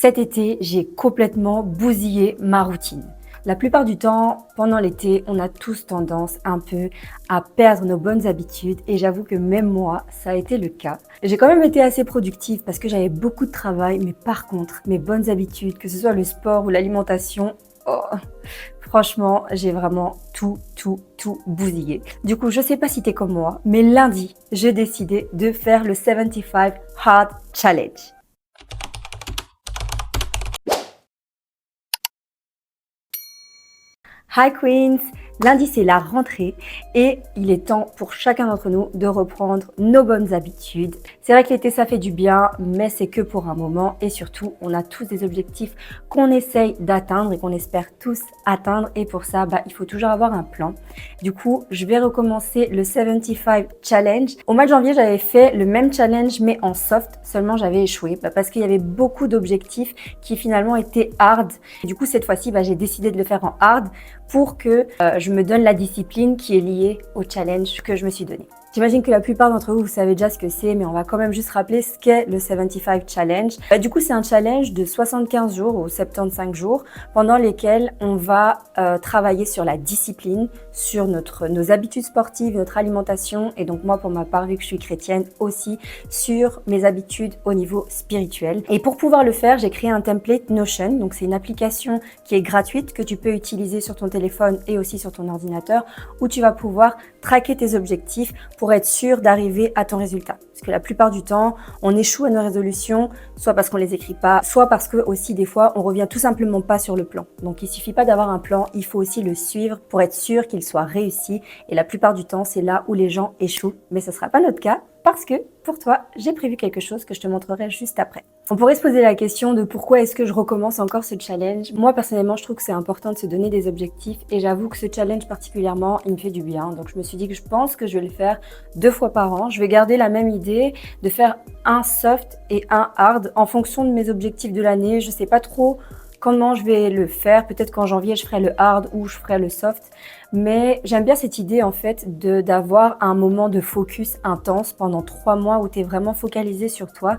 Cet été, j'ai complètement bousillé ma routine. La plupart du temps, pendant l'été, on a tous tendance un peu à perdre nos bonnes habitudes et j'avoue que même moi, ça a été le cas. J'ai quand même été assez productive parce que j'avais beaucoup de travail, mais par contre, mes bonnes habitudes, que ce soit le sport ou l'alimentation, oh, franchement, j'ai vraiment tout bousillé. Du coup, je sais pas si t'es comme moi, mais lundi, j'ai décidé de faire le 75 Hard Challenge. Hi Queens! Lundi, c'est la rentrée et il est temps pour chacun d'entre nous de reprendre nos bonnes habitudes. C'est vrai que l'été, ça fait du bien, mais c'est que pour un moment et surtout, on a tous des objectifs qu'on essaye d'atteindre et qu'on espère tous atteindre et pour ça, il faut toujours avoir un plan. Du coup, je vais recommencer le 75 Challenge. Au mois de janvier, j'avais fait le même challenge mais en soft, seulement j'avais échoué parce qu'il y avait beaucoup d'objectifs qui finalement étaient hard. Du coup, cette fois-ci, j'ai décidé de le faire en hard pour que je me donne la discipline qui est liée au challenge que je me suis donné. J'imagine que la plupart d'entre vous, vous savez déjà ce que c'est, mais on va quand même juste rappeler ce qu'est le 75 Challenge. Du coup, c'est un challenge de 75 jours ou 75 jours pendant lesquels on va travailler sur la discipline, sur nos habitudes sportives, notre alimentation et donc moi, pour ma part, vu que je suis chrétienne, aussi sur mes habitudes au niveau spirituel. Et pour pouvoir le faire, j'ai créé un template Notion. Donc, c'est une application qui est gratuite que tu peux utiliser sur ton téléphone et aussi sur ton ordinateur où tu vas pouvoir traquer tes objectifs pour être sûr d'arriver à ton résultat. Parce que la plupart du temps, on échoue à nos résolutions, soit parce qu'on les écrit pas, soit parce que aussi des fois, on revient tout simplement pas sur le plan. Donc il suffit pas d'avoir un plan, il faut aussi le suivre pour être sûr qu'il soit réussi. Et la plupart du temps, c'est là où les gens échouent. Mais ce sera pas notre cas parce que pour toi, j'ai prévu quelque chose que je te montrerai juste après. On pourrait se poser la question de pourquoi est-ce que je recommence encore ce challenge. Moi, personnellement, je trouve que c'est important de se donner des objectifs et j'avoue que ce challenge particulièrement, il me fait du bien. Donc, je me suis dit que je pense que je vais le faire 2 fois par an. Je vais garder la même idée de faire un soft et un hard en fonction de mes objectifs de l'année. Je sais pas trop comment je vais le faire. Peut-être qu'en janvier, je ferai le hard ou je ferai le soft. Mais j'aime bien cette idée en fait d'avoir un moment de focus intense pendant 3 mois où tu es vraiment focalisé sur toi.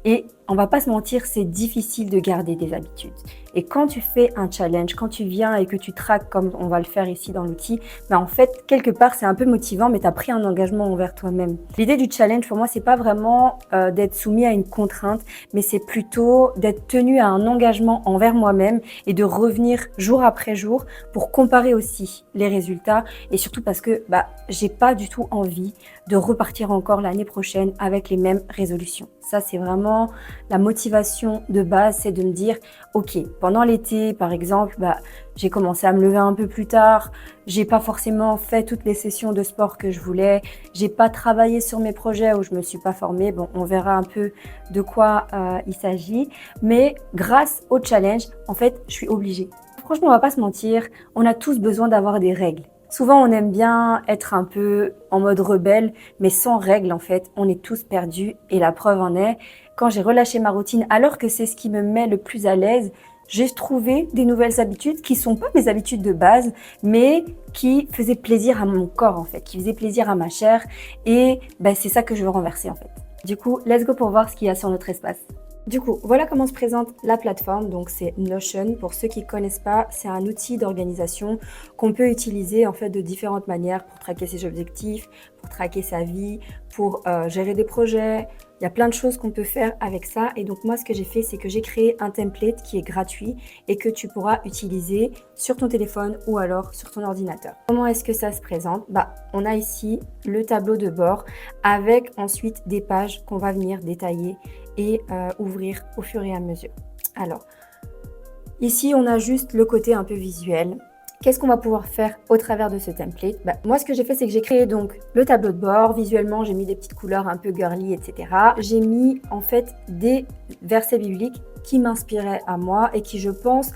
Et on va pas se mentir, c'est difficile de garder des habitudes. Et quand tu fais un challenge, quand tu viens et que tu traques comme on va le faire ici dans l'outil, en fait, quelque part, c'est un peu motivant, mais tu as pris un engagement envers toi-même. L'idée du challenge, pour moi, c'est pas vraiment d'être soumis à une contrainte, mais c'est plutôt d'être tenu à un engagement envers moi-même et de revenir jour après jour pour comparer aussi les résultats et surtout parce que j'ai pas du tout envie de repartir encore l'année prochaine avec les mêmes résolutions. Ça, c'est vraiment la motivation de base, c'est de me dire, ok, pendant l'été, par exemple, j'ai commencé à me lever un peu plus tard, j'ai pas forcément fait toutes les sessions de sport que je voulais, j'ai pas travaillé sur mes projets où je me suis pas formée. Bon, on verra un peu de quoi il s'agit, mais grâce au challenge, en fait, je suis obligée. Franchement, on va pas se mentir, on a tous besoin d'avoir des règles. Souvent, on aime bien être un peu en mode rebelle, mais sans règles, en fait, on est tous perdus. Et la preuve en est, quand j'ai relâché ma routine, alors que c'est ce qui me met le plus à l'aise, j'ai trouvé des nouvelles habitudes qui sont pas mes habitudes de base, mais qui faisaient plaisir à mon corps, en fait, qui faisaient plaisir à ma chair. Et c'est ça que je veux renverser, en fait. Du coup, let's go pour voir ce qu'il y a sur notre espace. Du coup, voilà comment se présente la plateforme. Donc, c'est Notion. Pour ceux qui ne connaissent pas, c'est un outil d'organisation qu'on peut utiliser en fait de différentes manières pour traquer ses objectifs, pour traquer sa vie, pour gérer des projets. Il y a plein de choses qu'on peut faire avec ça. Et donc, moi, ce que j'ai fait, c'est que j'ai créé un template qui est gratuit et que tu pourras utiliser sur ton téléphone ou alors sur ton ordinateur. Comment est-ce que ça se présente? On a ici le tableau de bord avec ensuite des pages qu'on va venir détailler et ouvrir au fur et à mesure. Alors, ici, on a juste le côté un peu visuel. Qu'est-ce qu'on va pouvoir faire au travers de ce template? Moi, ce que j'ai fait, c'est que j'ai créé donc le tableau de bord. Visuellement, j'ai mis des petites couleurs un peu girly, etc. J'ai mis en fait des versets bibliques qui m'inspiraient à moi et qui, je pense,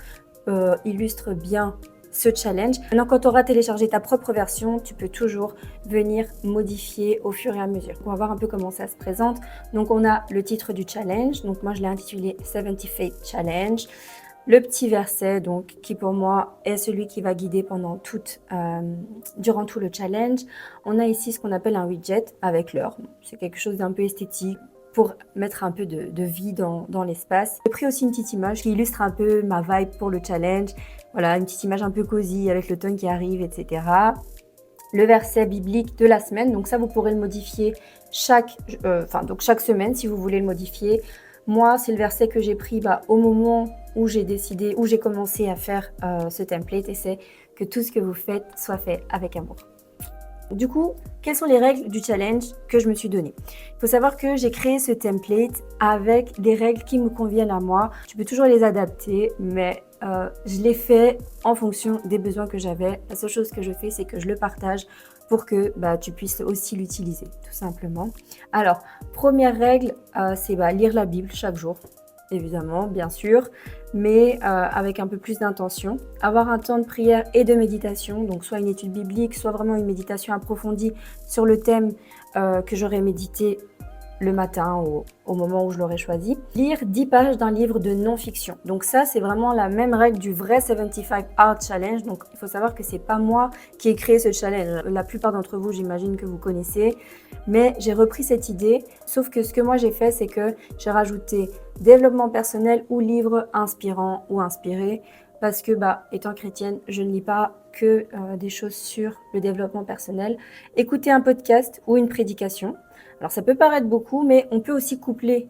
illustrent bien ce challenge. Maintenant, quand tu auras téléchargé ta propre version, tu peux toujours venir modifier au fur et à mesure. On va voir un peu comment ça se présente. Donc, on a le titre du challenge. Donc, moi, je l'ai intitulé 75 Challenge. Le petit verset, donc, qui pour moi est celui qui va guider durant tout le challenge. On a ici ce qu'on appelle un widget avec l'heure. C'est quelque chose d'un peu esthétique. pour mettre un peu de vie dans l'espace. J'ai pris aussi une petite image qui illustre un peu ma vibe pour le challenge. Voilà, une petite image un peu cosy avec l'automne qui arrive, etc. Le verset biblique de la semaine, donc ça vous pourrez le modifier chaque semaine si vous voulez le modifier. Moi, c'est le verset que j'ai pris au moment où j'ai commencé à faire ce template, et c'est que tout ce que vous faites soit fait avec amour. Du coup, quelles sont les règles du challenge que je me suis donné? Il faut savoir que j'ai créé ce template avec des règles qui me conviennent à moi. Tu peux toujours les adapter, mais je l'ai fait en fonction des besoins que j'avais. La seule chose que je fais, c'est que je le partage pour que tu puisses aussi l'utiliser, tout simplement. Alors, première règle, c'est lire la Bible chaque jour. Évidemment, bien sûr, mais avec un peu plus d'intention. Avoir un temps de prière et de méditation, donc soit une étude biblique, soit vraiment une méditation approfondie sur le thème que j'aurais médité le matin au moment où je l'aurais choisi. Lire 10 pages d'un livre de non-fiction. Donc ça, c'est vraiment la même règle du vrai 75 Hard Challenge. Donc il faut savoir que c'est pas moi qui ai créé ce challenge. La plupart d'entre vous, j'imagine que vous connaissez. Mais j'ai repris cette idée, sauf que ce que moi j'ai fait, c'est que j'ai rajouté développement personnel ou livre inspirant ou inspiré. Parce que, étant chrétienne, je ne lis pas que des choses sur le développement personnel. Écouter un podcast ou une prédication. Alors, ça peut paraître beaucoup, mais on peut aussi coupler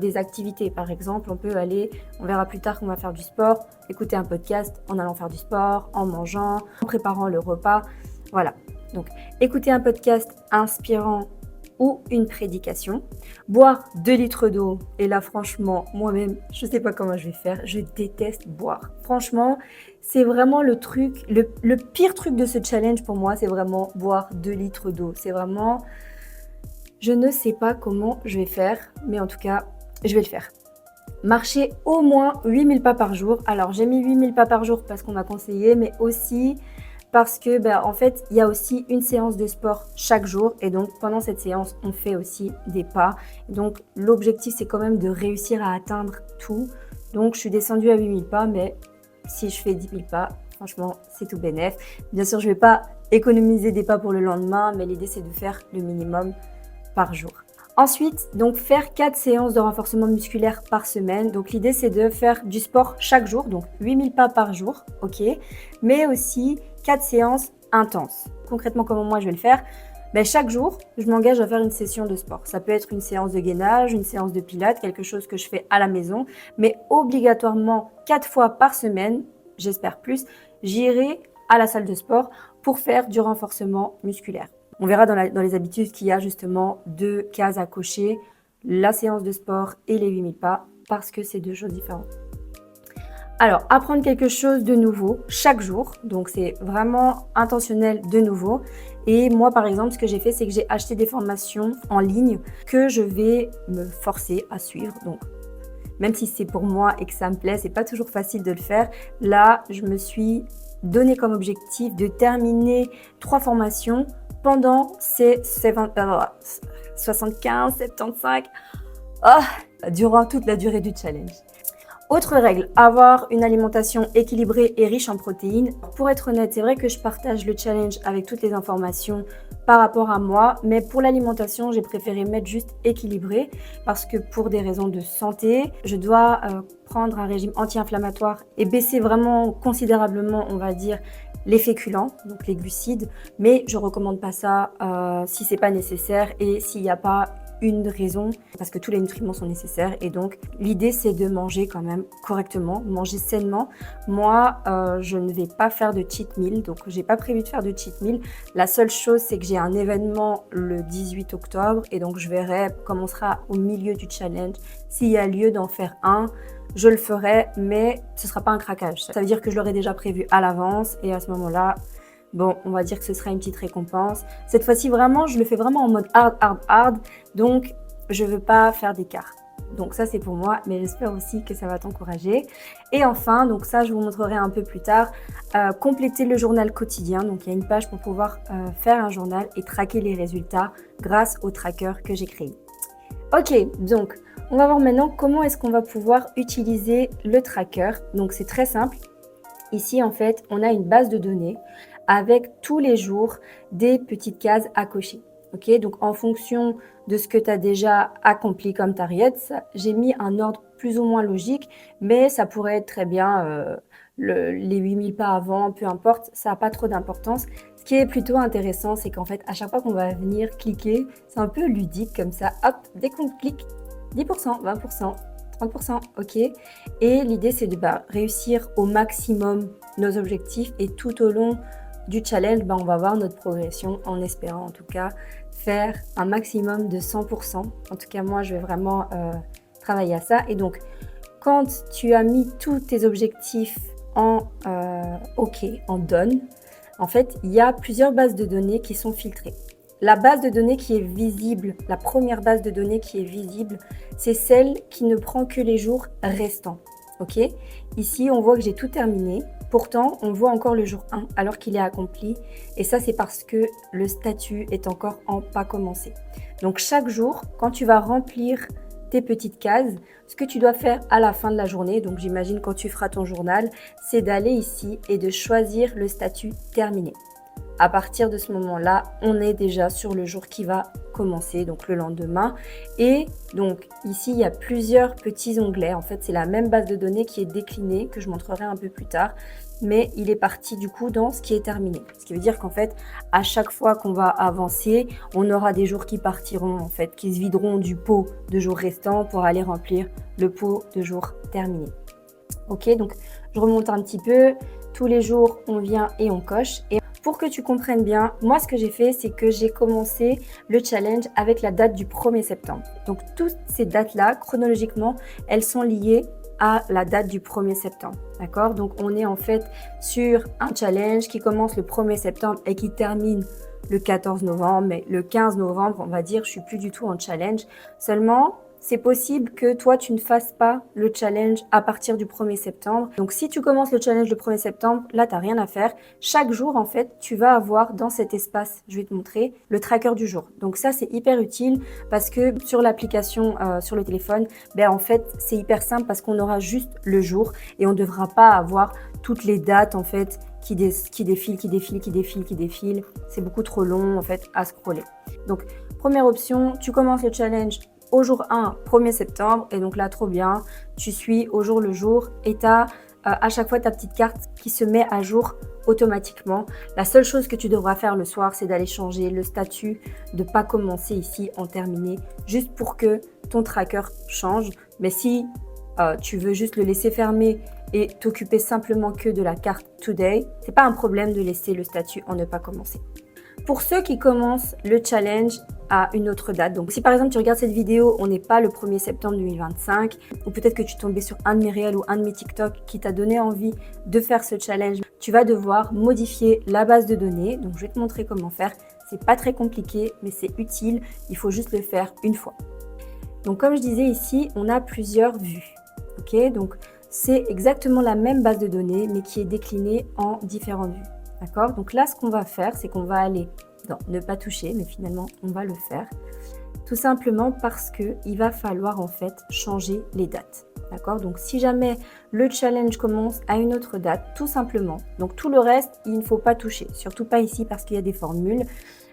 des activités. Par exemple, on verra plus tard qu'on va faire du sport, écouter un podcast en allant faire du sport, en mangeant, en préparant le repas. Voilà. Donc, écouter un podcast inspirant ou une prédication, boire 2 litres d'eau. Et là, franchement, moi-même, je ne sais pas comment je vais faire. Je déteste boire. Franchement, c'est vraiment le truc, le pire truc de ce challenge pour moi, c'est vraiment boire 2 litres d'eau. C'est vraiment, je ne sais pas comment je vais faire, mais en tout cas, je vais le faire. Marcher au moins 8000 pas par jour. Alors, j'ai mis 8000 pas par jour parce qu'on m'a conseillé, mais aussi parce que en fait, il y a aussi une séance de sport chaque jour, et donc pendant cette séance, on fait aussi des pas. Donc l'objectif, c'est quand même de réussir à atteindre tout. Donc je suis descendue à 8000 pas, mais si je fais 10 000 pas, franchement, c'est tout bénef. Bien sûr, je ne vais pas économiser des pas pour le lendemain, mais l'idée, c'est de faire le minimum par jour. Ensuite, donc faire 4 séances de renforcement musculaire par semaine. Donc l'idée, c'est de faire du sport chaque jour, donc 8000 pas par jour, ok, mais aussi 4 séances intenses. Concrètement, comment moi je vais le faire? Chaque jour, je m'engage à faire une session de sport. Ça peut être une séance de gainage, une séance de pilates, quelque chose que je fais à la maison, mais obligatoirement 4 fois par semaine, j'espère plus, j'irai à la salle de sport pour faire du renforcement musculaire. On verra dans les habitudes qu'il y a justement 2 cases à cocher, la séance de sport et les 8000 pas, parce que c'est 2 choses différentes. Alors, apprendre quelque chose de nouveau chaque jour, donc c'est vraiment intentionnel de nouveau. Et moi, par exemple, ce que j'ai fait, c'est que j'ai acheté des formations en ligne que je vais me forcer à suivre. Donc, même si c'est pour moi et que ça me plaît, c'est pas toujours facile de le faire. Là, je me suis donné comme objectif de terminer 3 formations pendant ces 75, 75, durant toute la durée du challenge. Autre règle, avoir une alimentation équilibrée et riche en protéines. Pour être honnête, c'est vrai que je partage le challenge avec toutes les informations par rapport à moi, mais pour l'alimentation, j'ai préféré mettre juste équilibré parce que pour des raisons de santé, je dois prendre un régime anti-inflammatoire et baisser vraiment considérablement, on va dire, les féculents, donc les glucides, mais je recommande pas ça si c'est pas nécessaire et s'il n'y a pas une raison, parce que tous les nutriments sont nécessaires, et donc l'idée c'est de manger quand même correctement, manger sainement. Moi, je ne vais pas faire de cheat meal, donc j'ai pas prévu de faire de cheat meal. La seule chose, c'est que j'ai un événement le 18 octobre, et donc je verrai comment on sera au milieu du challenge. S'il y a lieu d'en faire un, je le ferai, mais ce sera pas un craquage. Ça veut dire que je l'aurai déjà prévu à l'avance, et à ce moment-là, bon, on va dire que ce sera une petite récompense. Cette fois-ci, vraiment, je le fais vraiment en mode hard. Donc, je ne veux pas faire d'écart. Donc ça, c'est pour moi, mais j'espère aussi que ça va t'encourager. Et enfin, donc ça, je vous montrerai un peu plus tard, compléter le journal quotidien. Donc, il y a une page pour pouvoir faire un journal et traquer les résultats grâce au tracker que j'ai créé. Ok, donc, on va voir maintenant comment est-ce qu'on va pouvoir utiliser le tracker. Donc, c'est très simple. Ici, en fait, on a une base de données avec tous les jours des petites cases à cocher. Ok, donc en fonction de ce que tu as déjà accompli comme target, j'ai mis un ordre plus ou moins logique, mais ça pourrait être très bien les 8000 pas avant, peu importe, ça n'a pas trop d'importance. Ce qui est plutôt intéressant, c'est qu'en fait, à chaque fois qu'on va venir cliquer, c'est un peu ludique comme ça, hop, dès qu'on clique, 10%, 20%, 30%, ok. Et l'idée, c'est de réussir au maximum nos objectifs et tout au long du challenge, on va voir notre progression en espérant en tout cas faire un maximum de 100%. En tout cas, moi, je vais vraiment travailler à ça. Et donc, quand tu as mis tous tes objectifs en OK, en done, en fait, il y a plusieurs bases de données qui sont filtrées. La base de données qui est visible, la première base de données qui est visible, c'est celle qui ne prend que les jours restants. Ok ? Ici, on voit que j'ai tout terminé. Pourtant, on voit encore le jour 1 alors qu'il est accompli. Et ça, c'est parce que le statut est encore en pas commencé. Donc, chaque jour, quand tu vas remplir tes petites cases, ce que tu dois faire à la fin de la journée, donc j'imagine quand tu feras ton journal, c'est d'aller ici et de choisir le statut terminé. À partir de ce moment-là, on est déjà sur le jour qui va commencer, donc le lendemain. Et donc ici, il y a plusieurs petits onglets. En fait, c'est la même base de données qui est déclinée, que je montrerai un peu plus tard. Mais il est parti du coup dans ce qui est terminé. Ce qui veut dire qu'en fait, à chaque fois qu'on va avancer, on aura des jours qui partiront, en fait, qui se videront du pot de jours restants pour aller remplir le pot de jours terminé. Ok, donc je remonte un petit peu. Tous les jours, on vient et on coche. Et pour que tu comprennes bien, moi, ce que j'ai fait, c'est que j'ai commencé le challenge avec la date du 1er septembre. Donc, toutes ces dates-là, chronologiquement, elles sont liées à la date du 1er septembre. D'accord ? Donc, on est en fait sur un challenge qui commence le 1er septembre et qui termine le 14 novembre. Mais le 15 novembre, on va dire, je suis plus du tout en challenge. Seulement, c'est possible que toi, tu ne fasses pas le challenge à partir du 1er septembre. Donc, si tu commences le challenge le 1er septembre, là, tu n'as rien à faire. Chaque jour, en fait, tu vas avoir dans cet espace, je vais te montrer, le tracker du jour. Donc, ça, c'est hyper utile parce que sur l'application, sur le téléphone, en fait, c'est hyper simple parce qu'on aura juste le jour et on ne devra pas avoir toutes les dates, en fait, qui défilent. C'est beaucoup trop long, en fait, à scroller. Donc, première option, tu commences le challenge au jour 1, 1er septembre, et donc là, trop bien, tu suis au jour le jour, et tu as à chaque fois ta petite carte qui se met à jour automatiquement. La seule chose que tu devras faire le soir, c'est d'aller changer le statut, de ne pas commencer ici en terminé, juste pour que ton tracker change. Mais si tu veux juste le laisser fermer et t'occuper simplement que de la carte Today, c'est pas un problème de laisser le statut en ne pas commencer. Pour ceux qui commencent le challenge à une autre date, donc si par exemple tu regardes cette vidéo, on n'est pas le 1er septembre 2025, ou peut-être que tu es tombé sur un de mes réels ou un de mes TikTok qui t'a donné envie de faire ce challenge, tu vas devoir modifier la base de données. Donc je vais te montrer comment faire. C'est pas très compliqué, mais c'est utile. Il faut juste le faire une fois. Donc comme je disais ici, on a plusieurs vues. Ok, donc c'est exactement la même base de données, mais qui est déclinée en différentes vues. D'accord ? Donc là, ce qu'on va faire, c'est qu'on va aller dans ne pas toucher, mais finalement, on va le faire. Tout simplement parce qu'il va falloir en fait changer les dates. D'accord ? Donc si jamais le challenge commence à une autre date, tout simplement. Donc tout le reste, il ne faut pas toucher. Surtout pas ici parce qu'il y a des formules.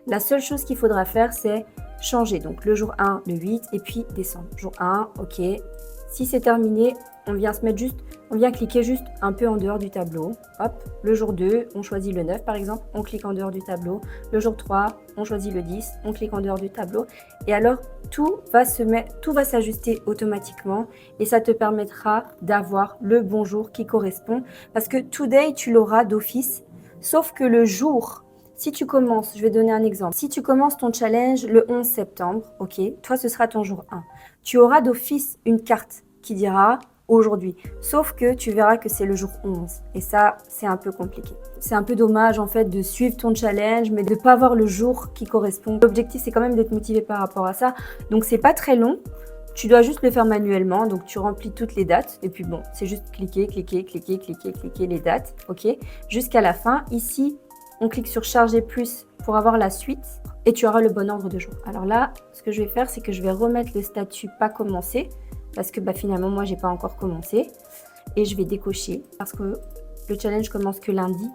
La seule chose qu'il faudra faire, c'est changer. Donc le jour 1, le 8 et puis décembre. Jour 1, ok. Si c'est terminé, on vient cliquer juste un peu en dehors du tableau. Hop, le jour 2, on choisit le 9 par exemple, on clique en dehors du tableau. Le jour 3, on choisit le 10, on clique en dehors du tableau. Et alors, tout va s'ajuster automatiquement et ça te permettra d'avoir le bon jour qui correspond. Parce que Today, tu l'auras d'office, sauf que le jour, si tu commences, je vais donner un exemple. Si tu commences ton challenge le 11 septembre, ok, toi ce sera ton jour 1. Tu auras d'office une carte qui dira aujourd'hui. Sauf que tu verras que c'est le jour 11. Et ça, c'est un peu compliqué. C'est un peu dommage en fait de suivre ton challenge, mais de ne pas avoir le jour qui correspond. L'objectif, c'est quand même d'être motivé par rapport à ça. Donc, c'est pas très long. Tu dois juste le faire manuellement. Donc, tu remplis toutes les dates. Et puis bon, c'est juste cliquer les dates. Ok, jusqu'à la fin. Ici, on clique sur charger plus pour avoir la suite. Et tu auras le bon ordre de jour. Alors là, ce que je vais faire, c'est que je vais remettre le statut pas commencé. Parce que finalement, moi, j'ai pas encore commencé. Et je vais décocher parce que le challenge commence que lundi.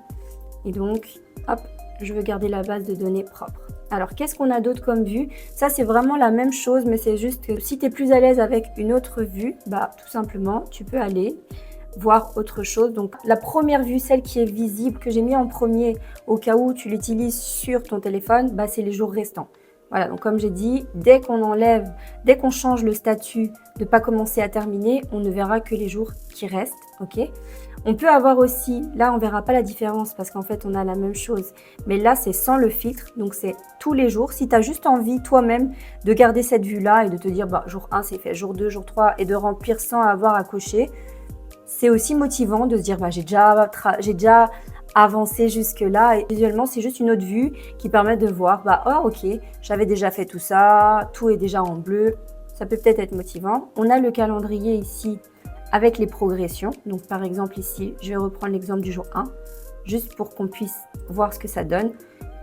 Et donc, hop, je veux garder la base de données propre. Alors, qu'est-ce qu'on a d'autre comme vue? Ça, c'est vraiment la même chose, mais c'est juste que si tu es plus à l'aise avec une autre vue, bah tout simplement, tu peux aller voir autre chose. Donc, la première vue, celle qui est visible, que j'ai mis en premier au cas où tu l'utilises sur ton téléphone, bah c'est les jours restants. Voilà, donc comme j'ai dit, dès qu'on change le statut de pas commencer à terminer, on ne verra que les jours qui restent, ok? On peut avoir aussi, là on verra pas la différence parce qu'en fait on a la même chose, mais là c'est sans le filtre, donc c'est tous les jours. Si tu as juste envie toi-même de garder cette vue-là et de te dire bah, jour 1 c'est fait, jour 2, jour 3 et de remplir sans avoir à cocher, c'est aussi motivant de se dire bah, j'ai déjà avancé jusque-là et visuellement c'est juste une autre vue qui permet de voir bah oh ok, j'avais déjà fait tout ça, tout est déjà en bleu, ça peut peut-être être motivant. On a le calendrier ici avec les progressions. Donc par exemple ici, je vais reprendre l'exemple du jour 1, juste pour qu'on puisse voir ce que ça donne.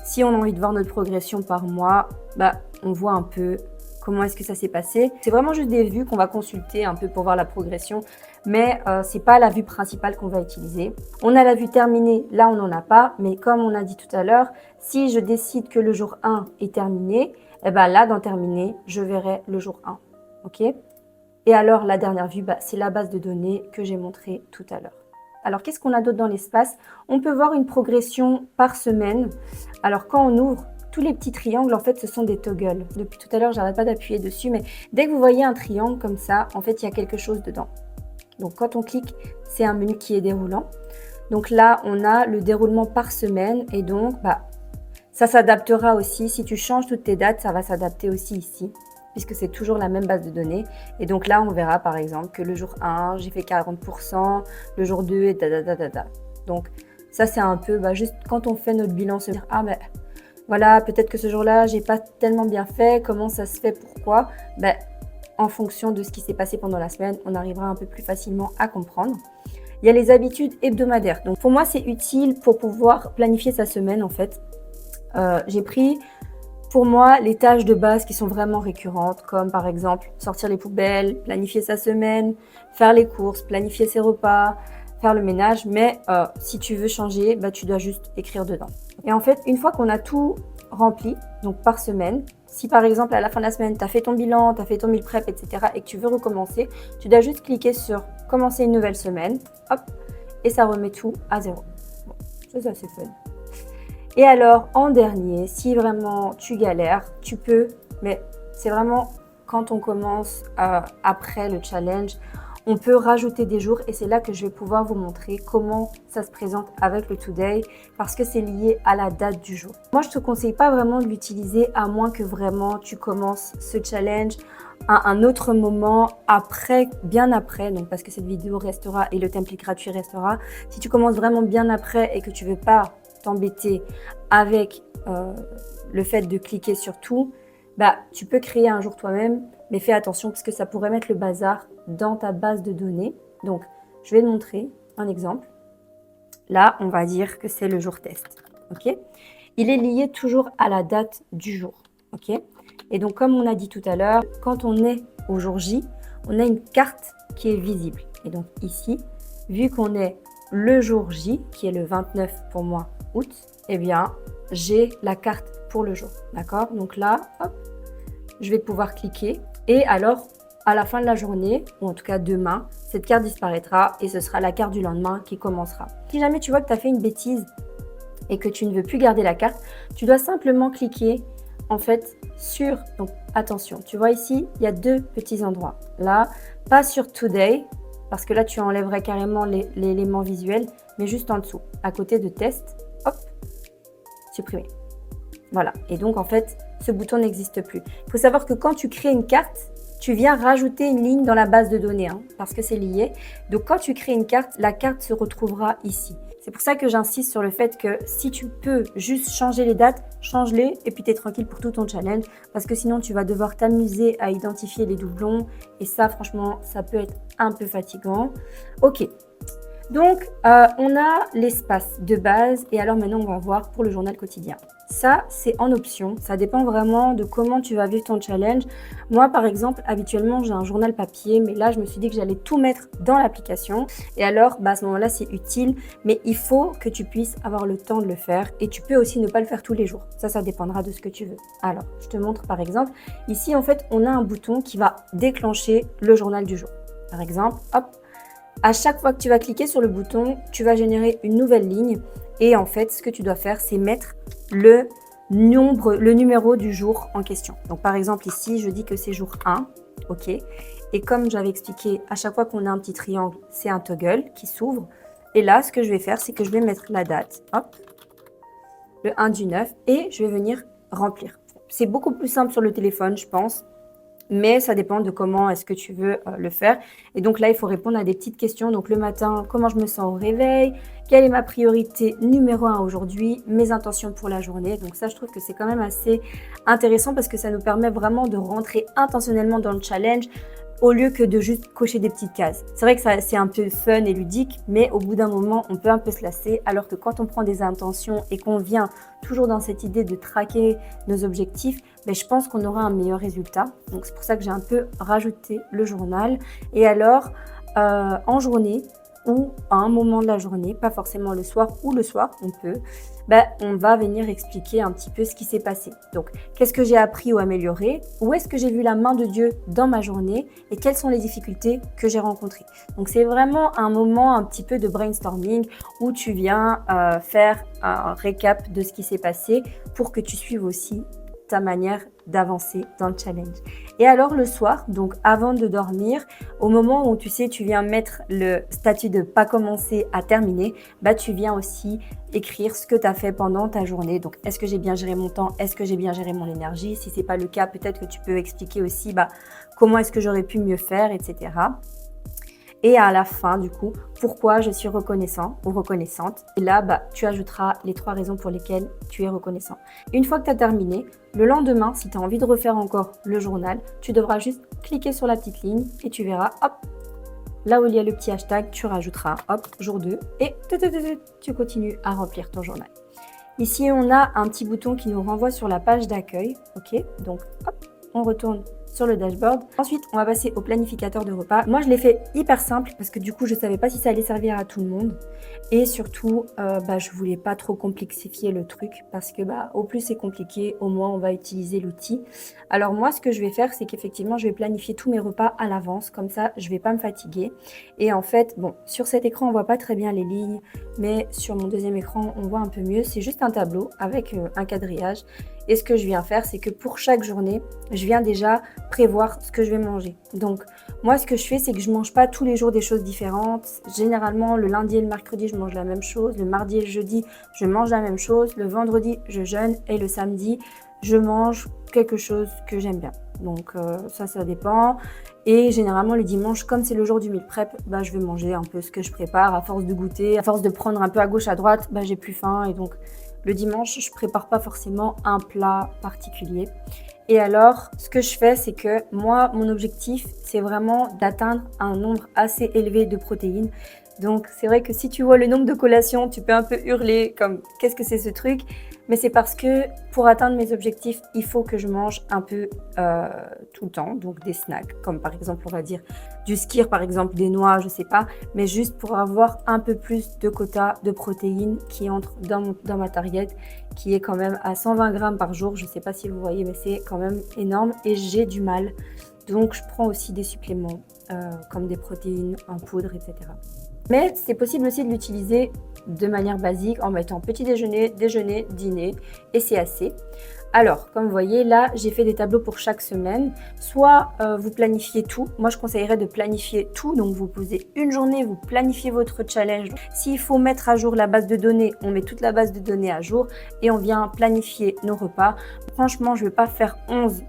Si on a envie de voir notre progression par mois, bah, on voit un peu comment est-ce que ça s'est passé. C'est vraiment juste des vues qu'on va consulter un peu pour voir la progression, mais c'est pas la vue principale qu'on va utiliser. On a la vue terminée, là on n'en a pas, mais comme on a dit tout à l'heure, si je décide que le jour 1 est terminé, et ben là dans terminé, je verrai le jour 1. Ok ? Et alors, la dernière vue, bah, c'est la base de données que j'ai montrée tout à l'heure. Alors, qu'est-ce qu'on a d'autre dans l'espace? On peut voir une progression par semaine. Alors, quand on ouvre tous les petits triangles, en fait, ce sont des toggles. Depuis tout à l'heure, j'arrête pas d'appuyer dessus, mais dès que vous voyez un triangle comme ça, en fait, il y a quelque chose dedans. Donc, quand on clique, c'est un menu qui est déroulant. Donc là, on a le déroulement par semaine et donc, bah, ça s'adaptera aussi. Si tu changes toutes tes dates, ça va s'adapter aussi ici, puisque c'est toujours la même base de données. Et donc là, on verra par exemple que le jour 1, j'ai fait 40%, le jour 2 et da. Donc ça, c'est un peu juste quand on fait notre bilan, se dire ah ben voilà, peut-être que ce jour-là, j'ai pas tellement bien fait, comment ça se fait, pourquoi? En fonction de ce qui s'est passé pendant la semaine, on arrivera un peu plus facilement à comprendre. Il y a les habitudes hebdomadaires. Donc pour moi, c'est utile pour pouvoir planifier sa semaine en fait. J'ai pris pour moi, les tâches de base qui sont vraiment récurrentes, comme par exemple sortir les poubelles, planifier sa semaine, faire les courses, planifier ses repas, faire le ménage. Mais si tu veux changer, bah, tu dois juste écrire dedans. Et en fait, une fois qu'on a tout rempli, donc par semaine, si par exemple à la fin de la semaine, tu as fait ton bilan, tu as fait ton meal prep, etc. et que tu veux recommencer, tu dois juste cliquer sur commencer une nouvelle semaine, hop, et ça remet tout à zéro. Bon, ça c'est fun. Et alors, en dernier, si vraiment tu galères, tu peux, mais c'est vraiment quand on commence après le challenge, on peut rajouter des jours et c'est là que je vais pouvoir vous montrer comment ça se présente avec le Today parce que c'est lié à la date du jour. Moi, je ne te conseille pas vraiment de l'utiliser à moins que vraiment tu commences ce challenge à un autre moment après, bien après, donc parce que cette vidéo restera et le template gratuit restera. Si tu commences vraiment bien après et que tu ne veux pas t'embêter avec le fait de cliquer sur tout, bah, tu peux créer un jour toi-même, mais fais attention parce que ça pourrait mettre le bazar dans ta base de données. Donc, je vais te montrer un exemple. Là, on va dire que c'est le jour test. Ok ? Il est lié toujours à la date du jour. Ok ? Et donc, comme on a dit tout à l'heure, quand on est au jour J, on a une carte qui est visible. Et donc ici, vu qu'on est le jour J, qui est le 29 pour moi, août, eh bien, j'ai la carte pour le jour. D'accord? Donc là, hop, je vais pouvoir cliquer. Et alors, à la fin de la journée, ou en tout cas demain, cette carte disparaîtra et ce sera la carte du lendemain qui commencera. Si jamais tu vois que tu as fait une bêtise et que tu ne veux plus garder la carte, tu dois simplement cliquer en fait sur, donc attention, tu vois ici, il y a deux petits endroits. Là, pas sur Today, parce que là, tu enlèverais carrément l'élément visuel, mais juste en dessous, à côté de test, hop, supprimer. Voilà, et donc en fait, ce bouton n'existe plus. Il faut savoir que quand tu crées une carte, tu viens rajouter une ligne dans la base de données, parce que c'est lié. Donc quand tu crées une carte, la carte se retrouvera ici. C'est pour ça que j'insiste sur le fait que si tu peux juste changer les dates, change-les et puis tu es tranquille pour tout ton challenge. Parce que sinon, tu vas devoir t'amuser à identifier les doublons. Et ça, franchement, ça peut être un peu fatigant. Ok, donc on a l'espace de base. Et alors maintenant, on va voir pour le journal quotidien. Ça, c'est en option. Ça dépend vraiment de comment tu vas vivre ton challenge. Moi, par exemple, habituellement, j'ai un journal papier, mais là, je me suis dit que j'allais tout mettre dans l'application. Et alors, à ce moment-là, c'est utile, mais il faut que tu puisses avoir le temps de le faire. Et tu peux aussi ne pas le faire tous les jours. Ça dépendra de ce que tu veux. Alors, je te montre par exemple. Ici, en fait, on a un bouton qui va déclencher le journal du jour. Par exemple, hop, à chaque fois que tu vas cliquer sur le bouton, tu vas générer une nouvelle ligne. Et en fait, ce que tu dois faire, c'est mettre le numéro du jour en question. Donc, par exemple, ici, je dis que c'est jour 1. OK. Et comme j'avais expliqué, à chaque fois qu'on a un petit triangle, c'est un toggle qui s'ouvre. Et là, ce que je vais faire, c'est que je vais mettre la date. Hop. Le 1 du 9. Et je vais venir remplir. C'est beaucoup plus simple sur le téléphone, je pense. Mais ça dépend de comment est-ce que tu veux le faire. Et donc là, il faut répondre à des petites questions. Donc le matin, comment je me sens au réveil? Quelle est ma priorité numéro 1 aujourd'hui? Mes intentions pour la journée. Donc ça, je trouve que c'est quand même assez intéressant parce que ça nous permet vraiment de rentrer intentionnellement dans le challenge au lieu que de juste cocher des petites cases. C'est vrai que c'est un peu fun et ludique, mais au bout d'un moment, on peut un peu se lasser, alors que quand on prend des intentions et qu'on vient toujours dans cette idée de traquer nos objectifs, je pense qu'on aura un meilleur résultat. Donc c'est pour ça que j'ai un peu rajouté le journal. Et alors, en journée ou à un moment de la journée, pas forcément le soir ou le soir, on va venir expliquer un petit peu ce qui s'est passé. Donc, qu'est-ce que j'ai appris ou amélioré? Où est-ce que j'ai vu la main de Dieu dans ma journée? Et quelles sont les difficultés que j'ai rencontrées? Donc, c'est vraiment un moment un petit peu de brainstorming où tu viens faire un récap de ce qui s'est passé pour que tu suives aussi ta manière d'avancer dans le challenge. Et alors le soir, donc avant de dormir, au moment où tu sais, tu viens mettre le statut de pas commencer à terminer, tu viens aussi écrire ce que tu as fait pendant ta journée. Donc, est-ce que j'ai bien géré mon temps? Est-ce que j'ai bien géré mon énergie? Si c'est pas le cas, peut-être que tu peux expliquer aussi comment est-ce que j'aurais pu mieux faire, etc. Et à la fin, du coup, pourquoi je suis reconnaissant ou reconnaissante. Et là, tu ajouteras les 3 raisons pour lesquelles tu es reconnaissant. Une fois que tu as terminé, le lendemain, si tu as envie de refaire encore le journal, tu devras juste cliquer sur la petite ligne et tu verras, hop, là où il y a le petit hashtag, tu rajouteras, hop, jour 2 et tu continues à remplir ton journal. Ici, on a un petit bouton qui nous renvoie sur la page d'accueil. OK, donc hop, on retourne sur le dashboard. Ensuite, on va passer au planificateur de repas. Moi, je l'ai fait hyper simple parce que du coup, je ne savais pas si ça allait servir à tout le monde. Et surtout, je voulais pas trop complexifier le truc parce que au plus c'est compliqué, au moins on va utiliser l'outil. Alors moi, ce que je vais faire, c'est qu'effectivement, je vais planifier tous mes repas à l'avance. Comme ça, je vais pas me fatiguer. Et en fait, sur cet écran, on voit pas très bien les lignes, mais sur mon deuxième écran, on voit un peu mieux. C'est juste un tableau avec un quadrillage. Et ce que je viens faire, c'est que pour chaque journée, je viens déjà prévoir ce que je vais manger. Donc, moi, ce que je fais, c'est que je mange pas tous les jours des choses différentes. Généralement, le lundi et le mercredi, je mange la même chose. Le mardi et le jeudi, je mange la même chose. Le vendredi, je jeûne. Et le samedi, je mange quelque chose que j'aime bien. Donc, ça dépend. Et généralement, les dimanches, comme c'est le jour du meal prep, je vais manger un peu ce que je prépare. À force de goûter, à force de prendre un peu à gauche, à droite, j'ai plus faim. Et donc, le dimanche, je prépare pas forcément un plat particulier. Et alors, ce que je fais, c'est que moi, mon objectif, c'est vraiment d'atteindre un nombre assez élevé de protéines. Donc, c'est vrai que si tu vois le nombre de collations, tu peux un peu hurler comme « qu'est-ce que c'est ce truc ?» Mais c'est parce que pour atteindre mes objectifs, il faut que je mange un peu tout le temps, donc des snacks, comme par exemple, on va dire du skyr, par exemple, des noix, je sais pas, mais juste pour avoir un peu plus de quota de protéines qui entrent dans ma target, qui est quand même à 120 grammes par jour. Je sais pas si vous voyez, mais c'est quand même énorme et j'ai du mal. Donc, je prends aussi des suppléments comme des protéines en poudre, etc. Mais c'est possible aussi de l'utiliser de manière basique en mettant petit déjeuner, déjeuner, dîner et c'est assez. Alors, comme vous voyez, là, j'ai fait des tableaux pour chaque semaine. Soit vous planifiez tout. Moi, je conseillerais de planifier tout. Donc, vous posez une journée, vous planifiez votre challenge. S'il faut mettre à jour la base de données, on met toute la base de données à jour et on vient planifier nos repas. Franchement, je ne vais pas faire 11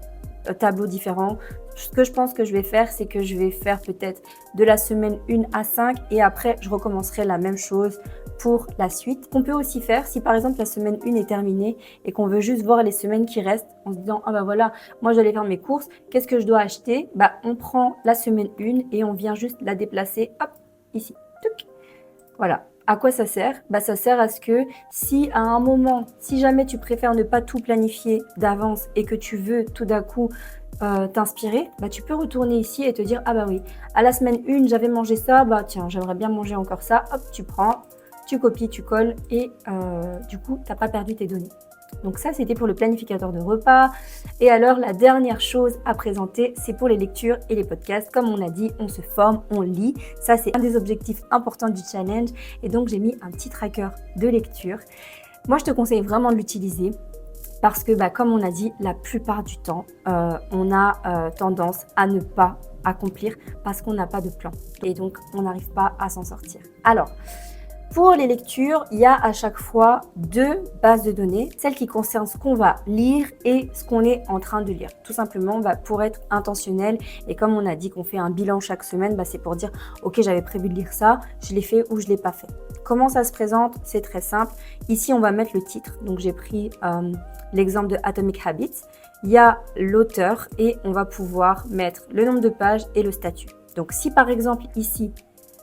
tableaux différents. Ce que je pense que je vais faire, c'est que je vais faire peut-être de la semaine 1 à 5 et après, je recommencerai la même chose pour la suite. On peut aussi faire, si par exemple la semaine 1 est terminée et qu'on veut juste voir les semaines qui restent en se disant « Ah voilà, moi j'allais faire mes courses, qu'est-ce que je dois acheter ?» On prend la semaine 1 et on vient juste la déplacer, hop, ici. Touc. Voilà. À quoi ça sert? Ça sert à ce que si à un moment, si jamais tu préfères ne pas tout planifier d'avance et que tu veux tout d'un coup t'inspirer, tu peux retourner ici et te dire ah oui, à la semaine 1 j'avais mangé ça, tiens j'aimerais bien manger encore ça, hop tu prends, tu copies, tu colles et du coup t'as pas perdu tes données. Donc ça c'était pour le planificateur de repas. Et alors la dernière chose à présenter, c'est pour les lectures et les podcasts. Comme on a dit, on se forme, on lit, ça c'est un des objectifs importants du challenge et donc j'ai mis un petit tracker de lecture. Moi je te conseille vraiment de l'utiliser. Parce que, comme on a dit, la plupart du temps, on a tendance à ne pas accomplir parce qu'on n'a pas de plan. Et donc, on n'arrive pas à s'en sortir. Alors, pour les lectures, il y a à chaque fois 2 bases de données, celle qui concerne ce qu'on va lire et ce qu'on est en train de lire. Tout simplement pour être intentionnel. Et comme on a dit qu'on fait un bilan chaque semaine, c'est pour dire « Ok, j'avais prévu de lire ça, je l'ai fait ou je ne l'ai pas fait ». Comment ça se présente? C'est très simple. Ici, on va mettre le titre. Donc, j'ai pris l'exemple de Atomic Habits. Il y a l'auteur et on va pouvoir mettre le nombre de pages et le statut. Donc, si par exemple ici,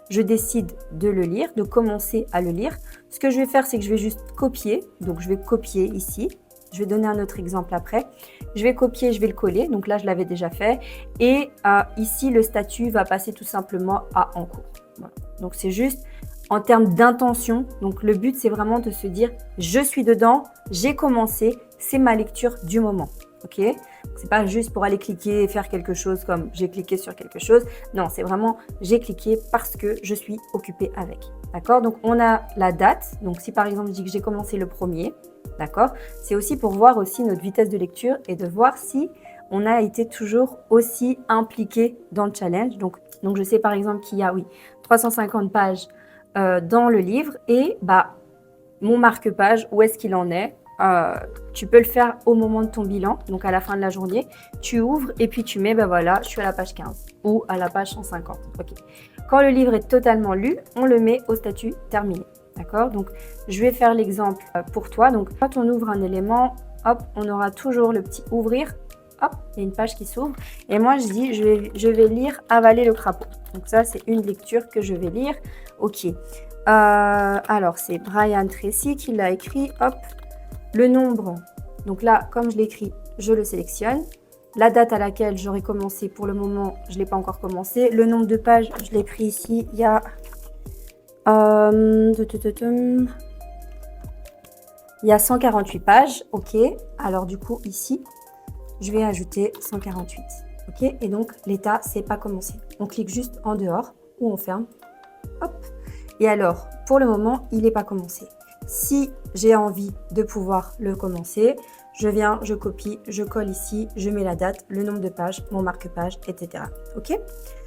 je décide de le lire, de commencer à le lire, ce que je vais faire, c'est que je vais juste copier. Donc, je vais copier ici. Je vais donner un autre exemple après. Je vais copier, je vais le coller. Donc là, je l'avais déjà fait. Et ici, le statut va passer tout simplement à en cours. Voilà. Donc, c'est juste en termes d'intention. Donc, le but, c'est vraiment de se dire, je suis dedans, j'ai commencé, c'est ma lecture du moment. Ok? C'est pas juste pour aller cliquer et faire quelque chose comme j'ai cliqué sur quelque chose. Non, c'est vraiment j'ai cliqué parce que je suis occupée avec. D'accord? Donc, on a la date. Donc, si par exemple, je dis que j'ai commencé le 1er, d'accord? C'est aussi pour voir aussi notre vitesse de lecture et de voir si on a été toujours aussi impliqué dans le challenge. Donc je sais par exemple qu'il y a, 350 pages dans le livre et mon marque-page, où est-ce qu'il en est? Tu peux le faire au moment de ton bilan, donc à la fin de la journée. Tu ouvres et puis tu mets, voilà, je suis à la page 15 ou à la page 150. Ok. Quand le livre est totalement lu, on le met au statut terminé. D'accord? Donc, je vais faire l'exemple pour toi. Donc, quand on ouvre un élément, hop, on aura toujours le petit ouvrir. Hop, il y a une page qui s'ouvre. Et moi, je dis, je vais lire Avaler le crapaud. Donc, ça, c'est une lecture que je vais lire. Ok. Alors, c'est Brian Tracy qui l'a écrit. Hop, le nombre. Donc là, comme je l'écris, je le sélectionne. La date à laquelle j'aurai commencé, pour le moment, je ne l'ai pas encore commencé. Le nombre de pages, je l'ai pris ici. Il y a... il y a 148 pages. Ok. Alors, du coup, ici, je vais ajouter 148. Ok. Et donc, l'état, c'est pas commencé. On clique juste en dehors ou on ferme. Hop. Et alors, pour le moment, il n'est pas commencé. Si j'ai envie de pouvoir le commencer, je viens, je copie, je colle ici, je mets la date, le nombre de pages, mon marque-page, etc. Ok?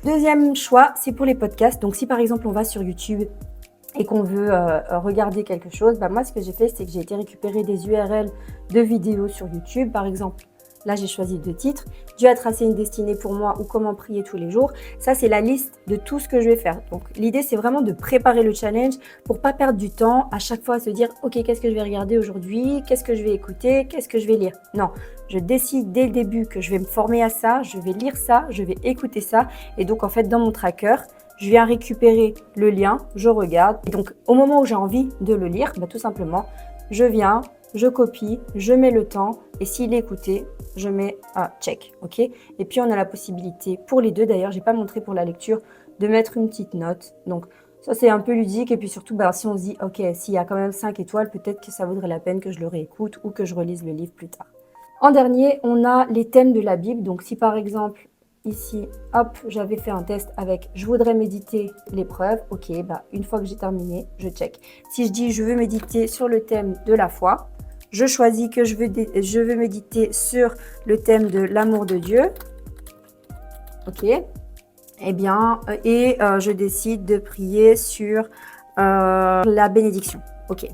Deuxième choix, c'est pour les podcasts. Donc, si par exemple, on va sur YouTube et qu'on veut regarder quelque chose, moi, ce que j'ai fait, c'est que j'ai été récupérer des URL de vidéos sur YouTube. Par exemple, là, j'ai choisi 2 titres. Dieu a tracé une destinée pour moi ou comment prier tous les jours. Ça, c'est la liste de tout ce que je vais faire. Donc, l'idée, c'est vraiment de préparer le challenge pour pas perdre du temps à chaque fois à se dire « Ok, qu'est-ce que je vais regarder aujourd'hui? Qu'est-ce que je vais écouter? Qu'est-ce que je vais lire ?» Non, je décide dès le début que je vais me former à ça, je vais lire ça, je vais écouter ça. Et donc, en fait, dans mon tracker, je viens récupérer le lien, je regarde. Et donc, au moment où j'ai envie de le lire, tout simplement, je viens, je copie, je mets le temps et s'il est écouté, je mets check, ok? Et puis on a la possibilité, pour les deux d'ailleurs, j'ai pas montré pour la lecture, de mettre une petite note. Donc ça c'est un peu ludique et puis surtout si on se dit ok, s'il y a quand même 5 étoiles, peut-être que ça vaudrait la peine que je le réécoute ou que je relise le livre plus tard. En dernier, on a les thèmes de la Bible. Donc si par exemple ici, hop, j'avais fait un test avec je voudrais méditer l'épreuve. Ok, une fois que j'ai terminé, je check. Si je dis je veux méditer sur le thème de la foi, je choisis que je veux méditer sur le thème de l'amour de Dieu. Ok. Eh bien, je décide de prier sur la bénédiction. Ok.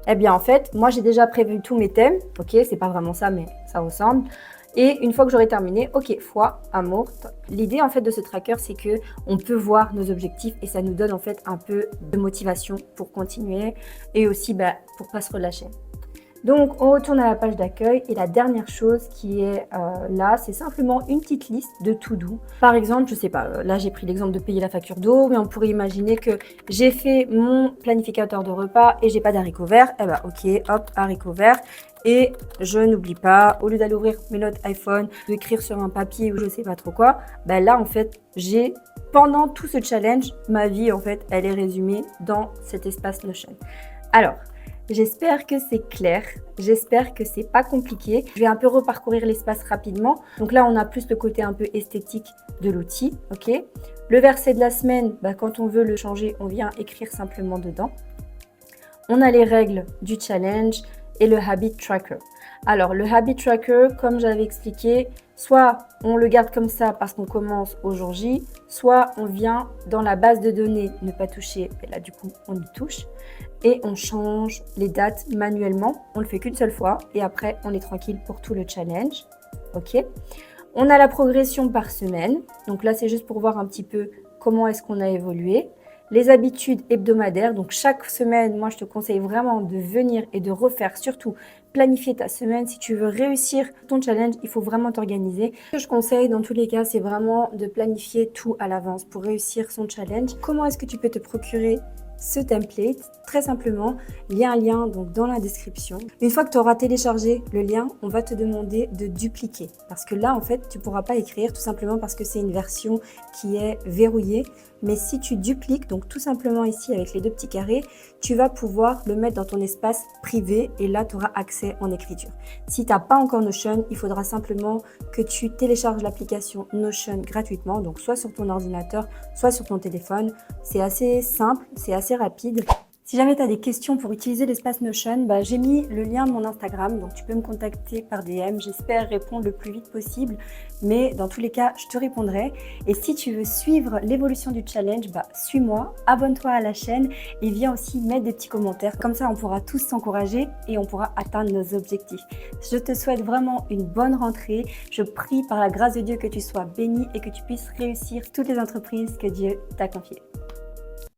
Eh bien, en fait, moi, j'ai déjà prévu tous mes thèmes. Ok, c'est pas vraiment ça, mais ça ressemble. Et une fois que j'aurai terminé, ok, foi, amour. L'idée en fait de ce tracker, c'est que on peut voir nos objectifs et ça nous donne en fait un peu de motivation pour continuer et aussi pour pas se relâcher. Donc, on retourne à la page d'accueil et la dernière chose qui est là, c'est simplement une petite liste de to-do. Par exemple, je sais pas, là j'ai pris l'exemple de payer la facture d'eau, mais on pourrait imaginer que j'ai fait mon planificateur de repas et j'ai pas d'haricots verts. Eh ben, ok, hop, haricots verts. Et je n'oublie pas, au lieu d'aller ouvrir mes notes iPhone, d'écrire sur un papier ou je sais pas trop quoi, ben là en fait, j'ai pendant tout ce challenge, ma vie en fait, elle est résumée dans cet espace Notion. Alors, j'espère que c'est clair, j'espère que c'est pas compliqué. Je vais un peu reparcourir l'espace rapidement. Donc là, on a plus le côté un peu esthétique de l'outil, ok. Le verset de la semaine, bah, quand on veut le changer, on vient écrire simplement dedans. On a les règles du challenge et le habit tracker. Alors, le habit tracker, comme j'avais expliqué, soit on le garde comme ça parce qu'on commence au jour J, soit on vient dans la base de données, ne pas toucher, et là du coup on y touche, et on change les dates manuellement. On le fait qu'une seule fois et après on est tranquille pour tout le challenge. Ok. On a la progression par semaine, donc là c'est juste pour voir un petit peu comment est-ce qu'on a évolué. Les habitudes hebdomadaires, donc chaque semaine, moi je te conseille vraiment de venir et de refaire, surtout planifier ta semaine. Si tu veux réussir ton challenge, il faut vraiment t'organiser. Ce que je conseille dans tous les cas, c'est vraiment de planifier tout à l'avance pour réussir son challenge. Comment est-ce que tu peux te procurer ce template? Très simplement, il y a un lien donc dans la description. Une fois que tu auras téléchargé le lien, on va te demander de dupliquer parce que là en fait tu ne pourras pas écrire tout simplement parce que c'est une version qui est verrouillée. Mais si tu dupliques, donc tout simplement ici avec les deux petits carrés, tu vas pouvoir le mettre dans ton espace privé et là tu auras accès en écriture. Si tu n'as pas encore Notion, il faudra simplement que tu télécharges l'application Notion gratuitement, donc soit sur ton ordinateur, soit sur ton téléphone. C'est assez simple, c'est assez rapide. Si jamais tu as des questions pour utiliser l'espace Notion, j'ai mis le lien de mon Instagram, donc tu peux me contacter par DM. J'espère répondre le plus vite possible, mais dans tous les cas, je te répondrai. Et si tu veux suivre l'évolution du challenge, suis-moi, abonne-toi à la chaîne et viens aussi mettre des petits commentaires. Comme ça, on pourra tous s'encourager et on pourra atteindre nos objectifs. Je te souhaite vraiment une bonne rentrée. Je prie par la grâce de Dieu que tu sois béni et que tu puisses réussir toutes les entreprises que Dieu t'a confiées.